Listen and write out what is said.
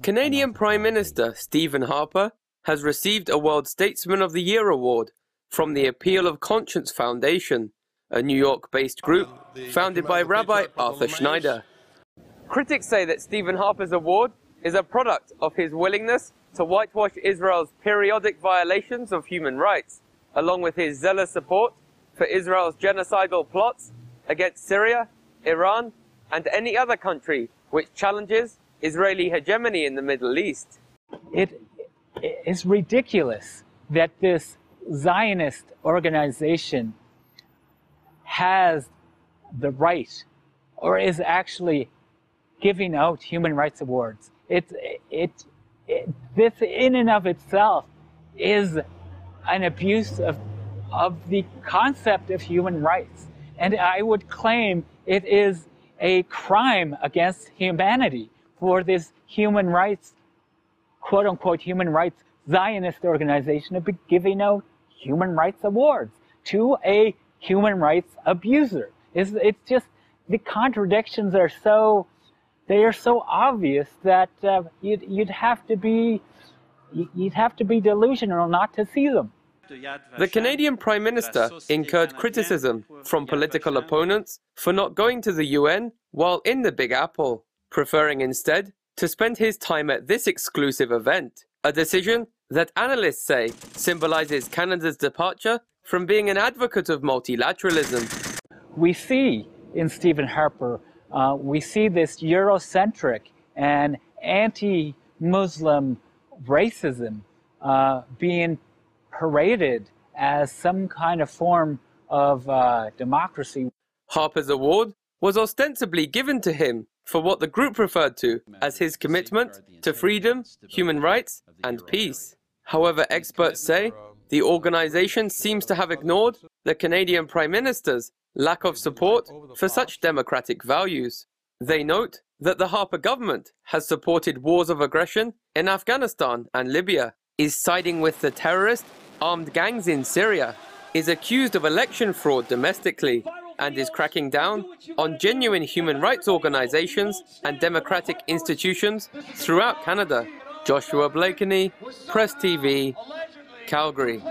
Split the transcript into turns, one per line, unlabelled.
Canadian Prime Minister Stephen Harper has received a World Statesman of the Year award from the Appeal of Conscience Foundation, a New York-based group founded by Rabbi Arthur Schneider. Critics say that Stephen Harper's award is a product of his willingness to whitewash Israel's periodic violations of human rights, along with his zealous support for Israel's genocidal plots against Syria, Iran, and any other country which challenges Israeli hegemony in the Middle East.
It is ridiculous that this Zionist organization has the right, or is actually giving out human rights awards. This in and of itself is an abuse of the concept of human rights. And I would claim it is a crime against humanity for this human rights, quote unquote, human rights Zionist organization to be giving out human rights awards to a human rights abuser. It's just, the contradictions are so, they are so obvious that you'd have to be delusional not to see them.
The Canadian Prime Minister incurred criticism from political opponents for not going to the UN while in the Big Apple, preferring instead to spend his time at this exclusive event, a decision that analysts say symbolizes Canada's departure from being an advocate of multilateralism.
We see in Stephen Harper, we see this Eurocentric and anti-Muslim racism being paraded as some kind of form of democracy.
Harper's award was ostensibly given to him for what the group referred to as his commitment to freedom, human rights, and peace. However, experts say the organization seems to have ignored the Canadian Prime Minister's lack of support for such democratic values. They note that the Harper government has supported wars of aggression in Afghanistan and Libya, is siding with the terrorist armed gangs in Syria, is accused of election fraud domestically, and is cracking down on genuine human rights organizations and democratic institutions throughout Canada. Joshua Blakeney, Press TV, Calgary.